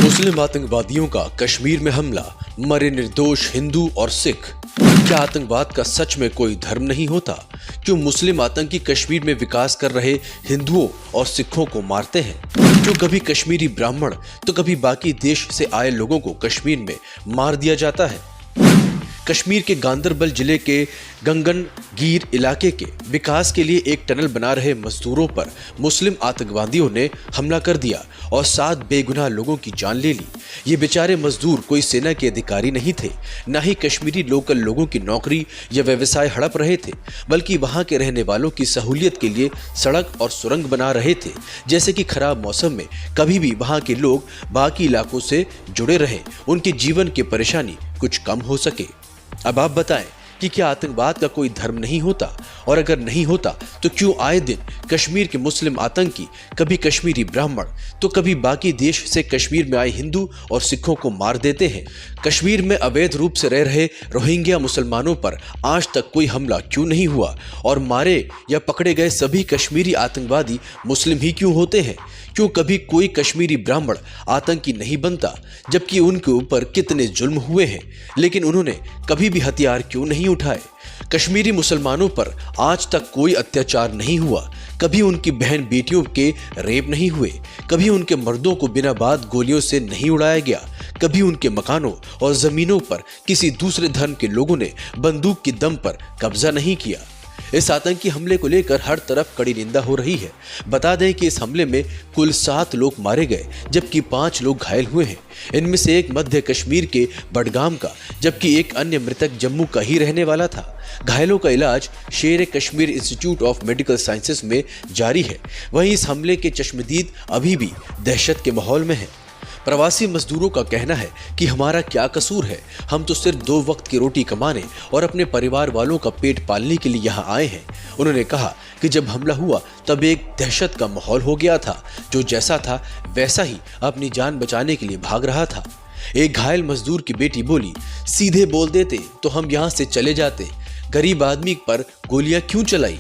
मुस्लिम आतंकवादियों का कश्मीर में हमला, मरे निर्दोष हिंदू और सिख। क्या आतंकवाद का सच में कोई धर्म नहीं होता? क्यों मुस्लिम आतंकी कश्मीर में विकास कर रहे हिंदुओं और सिखों को मारते हैं? क्यों कभी कश्मीरी ब्राह्मण तो कभी बाकी देश से आए लोगों को कश्मीर में मार दिया जाता है? कश्मीर के गांदरबल जिले के गंगनगीर इलाके के विकास के लिए एक टनल बना रहे मजदूरों पर मुस्लिम आतंकवादियों ने हमला कर दिया और 7 बेगुनाह लोगों की जान ले ली। ये बेचारे मजदूर कोई सेना के अधिकारी नहीं थे, न ही कश्मीरी लोकल लोगों की नौकरी या व्यवसाय हड़प रहे थे, बल्कि वहां के रहने वालों की सहूलियत के लिए सड़क और सुरंग बना रहे थे, जैसे कि खराब मौसम में कभी भी वहां के लोग बाकी इलाकों से जुड़े रहें, उनके जीवन की परेशानी कुछ कम हो सके। अब आप बताएं कि क्या आतंकवाद का कोई धर्म नहीं होता? और अगर नहीं होता तो क्यों आए दिन कश्मीर के मुस्लिम आतंकी कभी कश्मीरी ब्राह्मण तो कभी बाकी देश से कश्मीर में आए हिंदू और सिखों को मार देते हैं? कश्मीर में अवैध रूप से रह रहे रोहिंग्या मुसलमानों पर आज तक कोई हमला क्यों नहीं हुआ? और मारे या पकड़े गए सभी कश्मीरी आतंकवादी मुस्लिम ही क्यों होते हैं? क्यों कभी कोई कश्मीरी ब्राह्मण आतंकी नहीं बनता, जबकि उनके ऊपर कितने जुल्म हुए हैं, लेकिन उन्होंने कभी भी हथियार क्यों नहीं उठाए? कश्मीरी मुसलमानों पर आज तक कोई अत्याचार नहीं हुआ, कभी उनकी बहन बेटियों के रेप नहीं हुए, कभी उनके मर्दों को बिना बात गोलियों से नहीं उड़ाया गया, कभी उनके मकानों और जमीनों पर किसी दूसरे धर्म के लोगों ने बंदूक की दम पर कब्जा नहीं किया। इस आतंकी हमले को लेकर हर तरफ कड़ी निंदा हो रही है। बता दें कि इस हमले में कुल 7 लोग मारे गए, जबकि 5 लोग घायल हुए हैं। इनमें से एक मध्य कश्मीर के बडगाम का, जबकि एक अन्य मृतक जम्मू का ही रहने वाला था। घायलों का इलाज शेर Kashmir institute of medical sciences में जारी है। वहीं इस हमले के चश्मदीद अभी भी दहशत के माहौल में है। प्रवासी मजदूरों का कहना है कि हमारा क्या कसूर है, हम तो सिर्फ 2 वक्त की रोटी कमाने और अपने परिवार वालों का पेट पालने के लिए यहाँ आए हैं। उन्होंने कहा कि जब हमला हुआ तब एक दहशत का माहौल हो गया था, जो जैसा था वैसा ही अपनी जान बचाने के लिए भाग रहा था। एक घायल मजदूर की बेटी बोली, सीधे बोल देते तो हम यहाँ से चले जाते, गरीब आदमी पर गोलियां क्यों चलाई?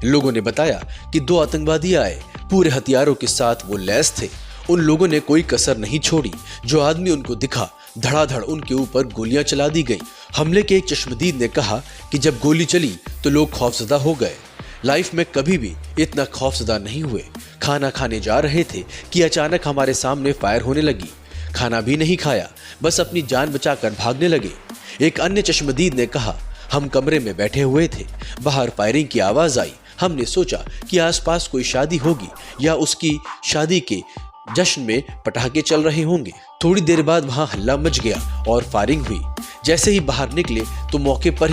लोगों ने बताया कि 2 आतंकवादी आए, पूरे हथियारों के साथ वो लैस थे। उन लोगों ने कोई कसर नहीं छोड़ी, जो आदमी उनको दिखा धड़ाधड़ उनके ऊपर गोलियां चला दी गई। हमले के एक चश्मदीद ने कहा कि जब गोली चली तो लोग खौफजदा हो गए, लाइफ में कभी भी इतना खौफजदा नहीं हुए। खाना खाने जा रहे थे कि अचानक हमारे सामने फायर होने लगी, खाना भी नहीं खाया, बस अपनी जान बचाकर भागने लगे। एक अन्य चश्मदीद ने कहा, हम कमरे में बैठे हुए थे, बाहर फायरिंग की आवाज आई, हमने सोचा कि आसपास कोई शादी होगी या उसकी शादी के जश्न में पटाखे चल रहे होंगे। थोड़ी देर बाद वहां हल्ला मच गया और फायरिंग हुई। जैसे ही बाहर निकले तो मौके पर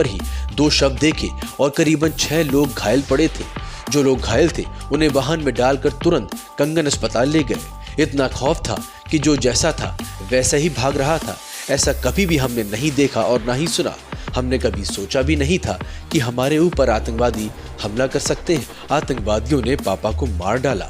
ही दो शव देखे और करीबन 6 लोग घायल पड़े थे। जो लोग घायल थे उन्हें वाहन में डालकर तुरंत कंगन अस्पताल ले गए। इतना खौफ था कि जो जैसा था वैसा ही भाग रहा था। ऐसा कभी भी हमने नहीं देखा और ना ही सुना। हमने कभी सोचा भी नहीं था कि हमारे ऊपर आतंकवादी हमला कर सकते हैं। आतंकवादियों ने पापा को मार डाला।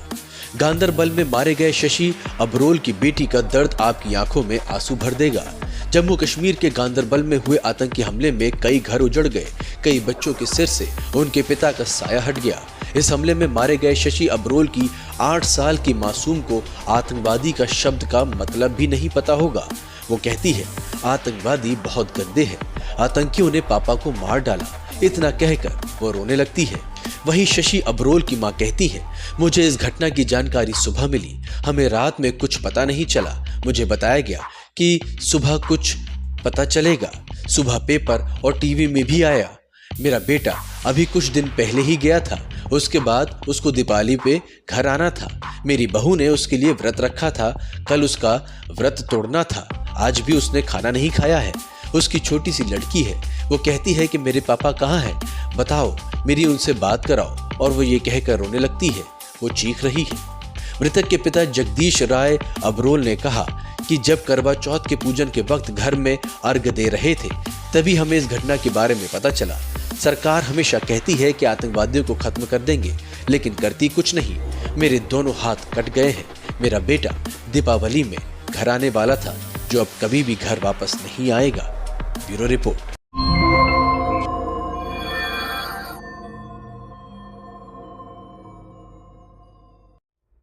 गांदरबल में मारे गए शशि अबरोल की बेटी का दर्द आपकी आंखों में आंसू भर देगा। जम्मू कश्मीर के गांदरबल में हुए आतंकी हमले में कई घर उजड़ गए, कई बच्चों के सिर से उनके पिता का साया हट गया। इस हमले में मारे गए शशि अबरोल की 8 साल की मासूम को आतंकवादी का शब्द का मतलब भी नहीं पता होगा। वो कहती है, आतंकवादी बहुत गंदे हैं, आतंकियों ने पापा को मार डाला। इतना कहकर वो रोने लगती है। वहीं शशि अबरोल की मां कहती है, मुझे इस घटना की जानकारी सुबह मिली, हमें रात में कुछ पता नहीं चला। मुझे बताया गया कि सुबह कुछ पता चलेगा। सुबह पेपर और टीवी में भी आया। मेरा बेटा अभी कुछ दिन पहले ही गया था, उसके बाद उसको दीपावली पे घर आना था। मेरी बहू ने उसके लिए व्रत रखा था, कल उसका व्रत तोड़ना था, आज भी उसने खाना नहीं खाया है। उसकी छोटी सी लड़की है, वो कहती है कि मेरे पापा कहाँ हैं, बताओ, मेरी उनसे बात कराओ। और वो ये कहकर रोने लगती है, वो चीख रही है। मृतक के पिता जगदीश राय अबरोल ने कहा कि जब करवा चौथ के पूजन के वक्त घर में अर्घ दे रहे थे, तभी हमें इस घटना के बारे में पता चला। सरकार हमेशा कहती है कि आतंकवादियों को खत्म कर देंगे, लेकिन करती कुछ नहीं। मेरे दोनों हाथ कट गए हैं। मेरा बेटा दीपावली में घर आने वाला था, जो अब कभी भी घर वापस नहीं आएगा। Bureau report.